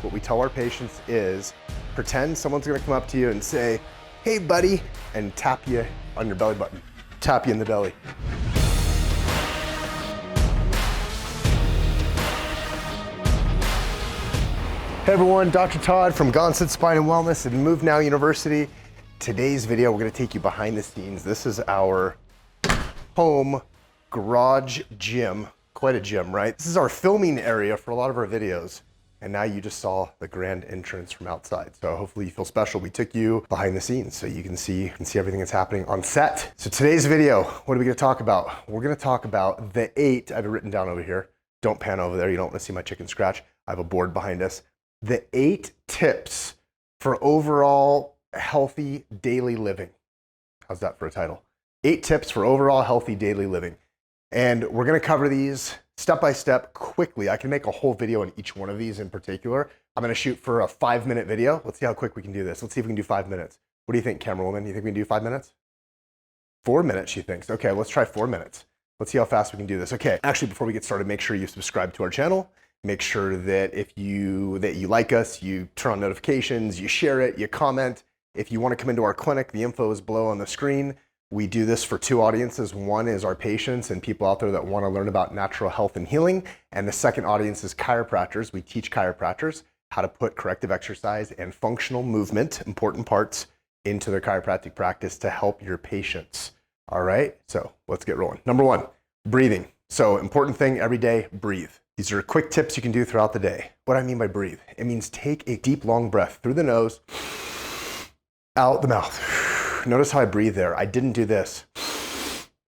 What we tell our patients is pretend someone's gonna come up to you and say, "Hey buddy," and tap you on your belly button, tap you in the belly. Hey everyone, Dr. Todd from Gonstead Spine Wellness and MoveNow University. Today's video, we're gonna take you behind the scenes. This is our home garage gym, quite a gym, right? This is our filming area for a lot of our videos. And now you just saw the grand entrance from outside. So hopefully you feel special. We took you behind the scenes so you can see everything that's happening on set. So today's video, what are we gonna talk about? We're gonna talk about the 8, I have it written down over here. Don't pan over there, you don't wanna see my chicken scratch. I have a board behind us. The 8 tips for overall healthy daily living. How's that for a title? 8 tips for overall healthy daily living. And we're gonna cover these step by step quickly. I can make a whole video on each one of these in particular. I'm gonna shoot for a 5-minute video. Let's see how quick we can do this. Let's see if we can do 5 minutes. What do you think, camerawoman? You think we can do 5 minutes? 4 minutes, she thinks. Okay, let's try 4 minutes. Let's see how fast we can do this. Okay, actually, before we get started, make sure you subscribe to our channel. Make sure that if you like us, you turn on notifications, you share it, you comment. If you wanna come into our clinic, the info is below on the screen. We do this for 2 audiences. One is our patients and people out there that want to learn about natural health and healing. And the second audience is chiropractors. We teach chiropractors how to put corrective exercise and functional movement, important parts, into their chiropractic practice to help your patients. All right, so let's get rolling. Number 1, breathing. So important thing every day, breathe. These are quick tips you can do throughout the day. What do I mean by breathe? It means take a deep, long breath through the nose, out the mouth. Notice how I breathe there. I didn't do this.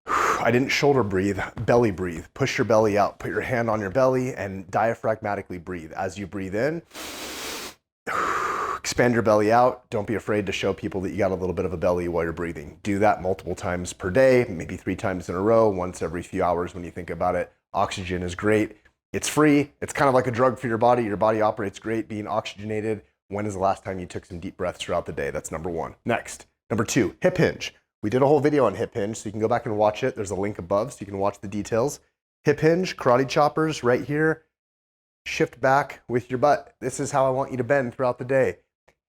I didn't shoulder breathe, belly breathe. Push your belly out. Put your hand on your belly and diaphragmatically breathe. As you breathe in, expand your belly out. Don't be afraid to show people that you got a little bit of a belly while you're breathing. Do that multiple times per day, maybe 3 times in a row, once every few hours when you think about it. Oxygen is great. It's free. It's kind of like a drug for your body. Your body operates great being oxygenated. When is the last time you took some deep breaths throughout the day? That's number 1. Next. Number 2, hip hinge. We did a whole video on hip hinge, so you can go back and watch it. There's a link above, so you can watch the details. Hip hinge, karate choppers right here. Shift back with your butt. This is how I want you to bend throughout the day.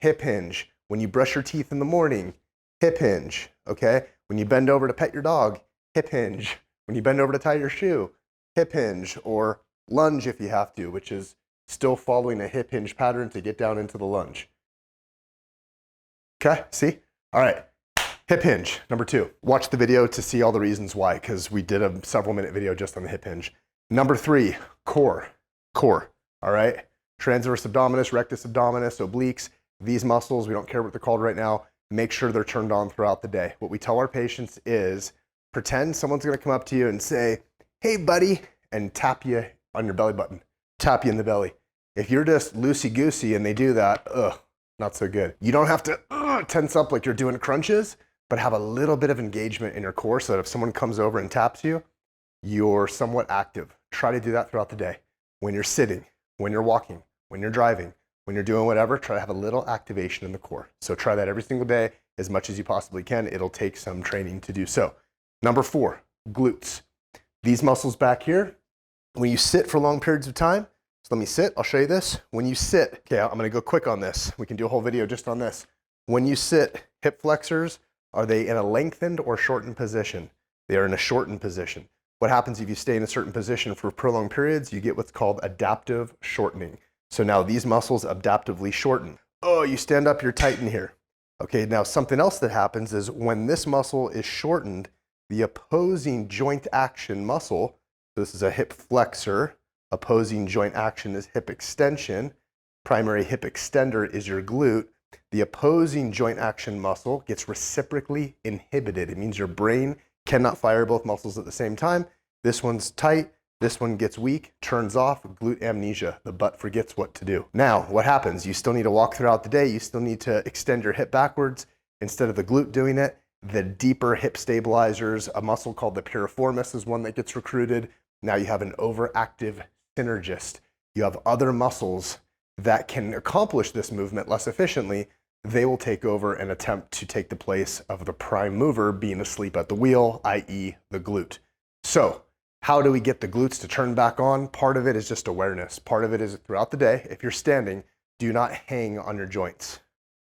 Hip hinge. When you brush your teeth in the morning, hip hinge, okay? When you bend over to pet your dog, hip hinge. When you bend over to tie your shoe, hip hinge, or lunge if you have to, which is still following a hip hinge pattern to get down into the lunge. Okay, see? All right, hip hinge, number 2. Watch the video to see all the reasons why, because we did a several-minute video just on the hip hinge. Number 3, core, all right? Transverse abdominis, rectus abdominis, obliques, these muscles, we don't care what they're called right now, make sure they're turned on throughout the day. What we tell our patients is pretend someone's gonna come up to you and say, "Hey buddy," and tap you on your belly button, tap you in the belly. If you're just loosey-goosey and they do that, not so good. You don't have to tense up like you're doing crunches, but have a little bit of engagement in your core so that if someone comes over and taps you, you're somewhat active. Try to do that throughout the day. When you're sitting, when you're walking, when you're driving, when you're doing whatever, try to have a little activation in the core. So try that every single day as much as you possibly can. It'll take some training to do so. Number 4, glutes. These muscles back here, when you sit for long periods of time, so let me sit, I'll show you this. When you sit, okay, I'm gonna go quick on this. We can do a whole video just on this. When you sit, hip flexors, are they in a lengthened or shortened position? They are in a shortened position. What happens if you stay in a certain position for prolonged periods? You get what's called adaptive shortening. So now these muscles adaptively shorten. Oh, you stand up, you're tight in here. Okay, now something else that happens is when this muscle is shortened, the opposing joint action muscle, this is a hip flexor, opposing joint action is hip extension. Primary hip extender is your glute. The opposing joint action muscle gets reciprocally inhibited. It means your brain cannot fire both muscles at the same time. This one's tight, this one gets weak, turns off, glute amnesia. The butt forgets what to do. Now, what happens? You still need to walk throughout the day. You still need to extend your hip backwards instead of the glute doing it. The deeper hip stabilizers, a muscle called the piriformis is one that gets recruited. Now you have an overactive synergist. You have other muscles that can accomplish this movement less efficiently. They will take over and attempt to take the place of the prime mover being asleep at the wheel, i.e. the glute. So how do we get the glutes to turn back on? Part of it is just awareness. Part of it is throughout the day, if you're standing, Do not hang on your joints.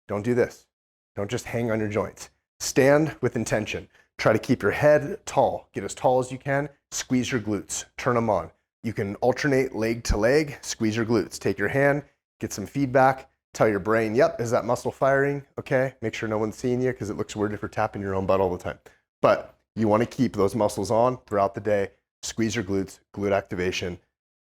Don't do this. Don't just hang on your joints. Stand with intention. Try to keep your head tall. Get as tall as you can. Squeeze your glutes. Turn them on. You can alternate leg to leg. Squeeze your glutes. Take your hand. Get some feedback. Tell your brain, yep, is that muscle firing? Okay. Make sure no one's seeing you because it looks weird if you're tapping your own butt all the time. But you want to keep those muscles on throughout the day. Squeeze your glutes. Glute activation.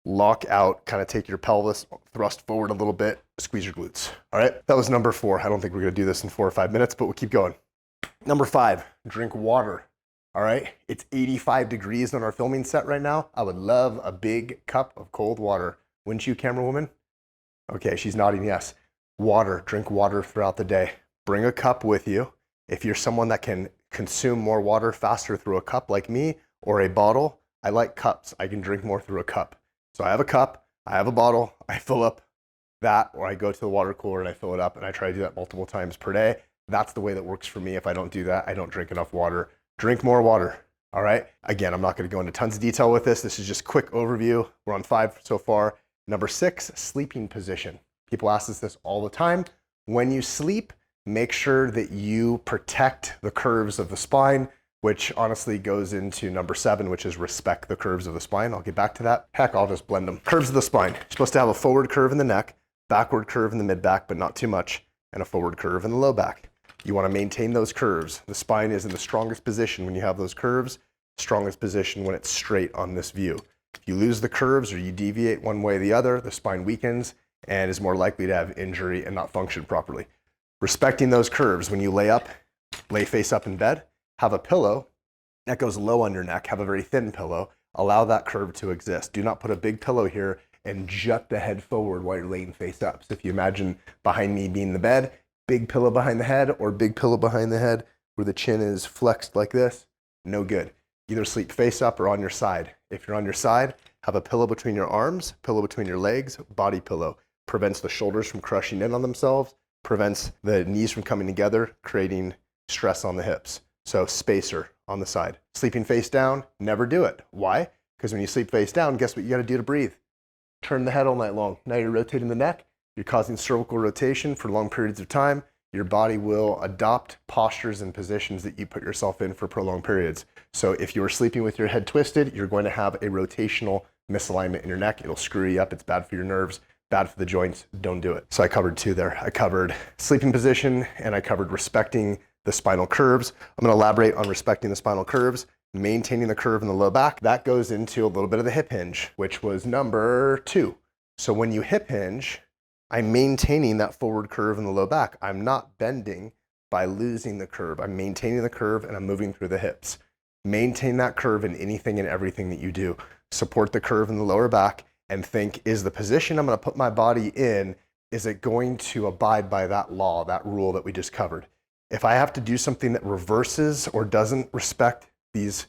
Lock out. Kind of take your pelvis, thrust forward a little bit. Squeeze your glutes. All right. That was number 4. I don't think we're going to do this in 4 or 5 minutes, but we'll keep going. Number 5, drink water. All right, it's 85 degrees on our filming set right now. I would love a big cup of cold water. Wouldn't you, camera woman? Okay, she's nodding yes. Water, drink water throughout the day. Bring a cup with you. If you're someone that can consume more water faster through a cup like me or a bottle, I like cups. I can drink more through a cup. So I have a cup, I have a bottle, I fill up that, or I go to the water cooler and I fill it up, and I try to do that multiple times per day. That's the way that works for me. If I don't do that, I don't drink enough water. Drink more water, all right? Again, I'm not gonna go into tons of detail with this. This is just a quick overview. We're on 5 so far. Number 6, sleeping position. People ask us this all the time. When you sleep, make sure that you protect the curves of the spine, which honestly goes into number 7, which is respect the curves of the spine. I'll get back to that. Heck, I'll just blend them. Curves of the spine. You're supposed to have a forward curve in the neck, backward curve in the mid back, but not too much, and a forward curve in the low back. You want to maintain those curves. The spine is in the strongest position when you have those curves, strongest position when it's straight on this view. If you lose the curves or you deviate one way or the other, the spine weakens and is more likely to have injury and not function properly. Respecting those curves, when you lay up, lay face up in bed, have a pillow that goes low on your neck, have a very thin pillow, allow that curve to exist. Do not put a big pillow here and jut the head forward while you're laying face up. So if you imagine behind me being the bed, big pillow behind the head or big pillow behind the head where the chin is flexed like this, no good. Either sleep face up or on your side. If you're on your side, have a pillow between your arms, pillow between your legs, body pillow. Prevents the shoulders from crushing in on themselves, prevents the knees from coming together, creating stress on the hips. So spacer on the side. Sleeping face down, never do it. Why? Because when you sleep face down, guess what you gotta do to breathe? Turn the head all night long. Now you're rotating the neck. You're causing cervical rotation for long periods of time. Your body will adopt postures and positions that you put yourself in for prolonged periods. So if you're sleeping with your head twisted, you're going to have a rotational misalignment in your neck. It'll screw you up. It's bad for your nerves, bad for the joints. Don't do it. So I covered 2 there. I covered sleeping position and I covered respecting the spinal curves. I'm going to elaborate on respecting the spinal curves, maintaining the curve in the low back. That goes into a little bit of the hip hinge, which was number 2. So when you hip hinge, I'm maintaining that forward curve in the low back. I'm not bending by losing the curve. I'm maintaining the curve and I'm moving through the hips. Maintain that curve in anything and everything that you do. Support the curve in the lower back and think, is the position I'm going to put my body in, is it going to abide by that law, that rule that we just covered? If I have to do something that reverses or doesn't respect these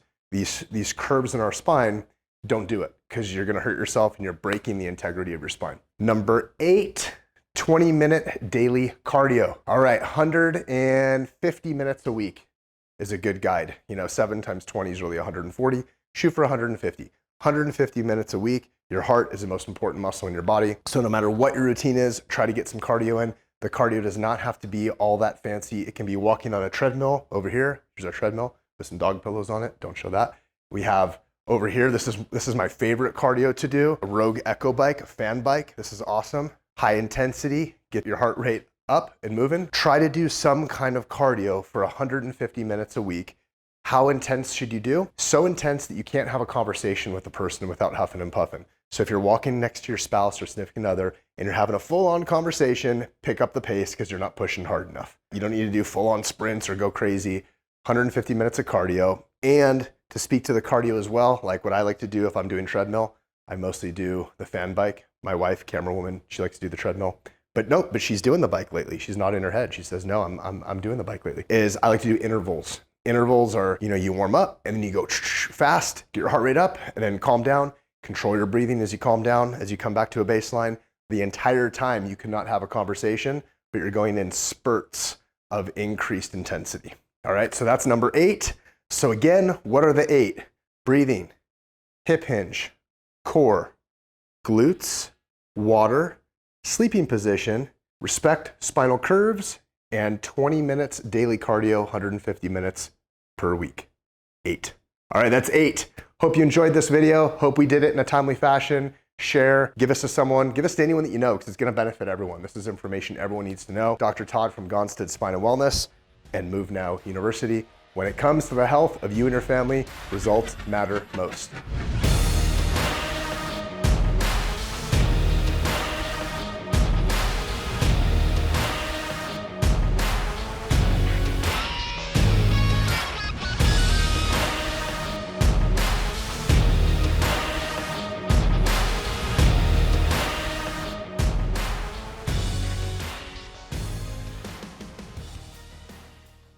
curves in our spine, don't do it because you're going to hurt yourself and you're breaking the integrity of your spine. Number 8, 20-minute daily cardio. All right, 150 minutes a week is a good guide. 7 times 20 is really 140. Shoot for 150. 150 minutes a week. Your heart is the most important muscle in your body. So no matter what your routine is, try to get some cardio in. The cardio does not have to be all that fancy. It can be walking on a treadmill over here. Here's our treadmill with some dog pillows on it. Don't show that. We have over here, this is my favorite cardio to do, a Rogue Echo bike, a fan bike. This is awesome. High intensity, get your heart rate up and moving. Try to do some kind of cardio for 150 minutes a week. How intense should you do? So intense that you can't have a conversation with the person without huffing and puffing. So if you're walking next to your spouse or significant other and you're having a full-on conversation, pick up the pace because you're not pushing hard enough. You don't need to do full-on sprints or go crazy. 150 minutes of cardio. And to speak to the cardio as well, like what I like to do if I'm doing treadmill, I mostly do the fan bike. My wife, camera woman, she likes to do the treadmill. But she's doing the bike lately. She's not in her head. She says, no, I'm doing the bike lately. I like to do intervals. Intervals are, you warm up and then you go fast, get your heart rate up and then calm down. Control your breathing as you calm down, as you come back to a baseline. The entire time you cannot have a conversation, but you're going in spurts of increased intensity. All right, so that's number 8. So again, what are the 8? Breathing, hip hinge, core, glutes, water, sleeping position, respect spinal curves, and 20 minutes daily cardio, 150 minutes per week. 8. All right, that's 8. Hope you enjoyed this video. Hope we did it in a timely fashion. Share, give us to someone, give us to anyone that you know, because it's going to benefit everyone. This is information everyone needs to know. Dr. Todd from Gonstead Spine Wellness and MoveNow University. When it comes to the health of you and your family, results matter most.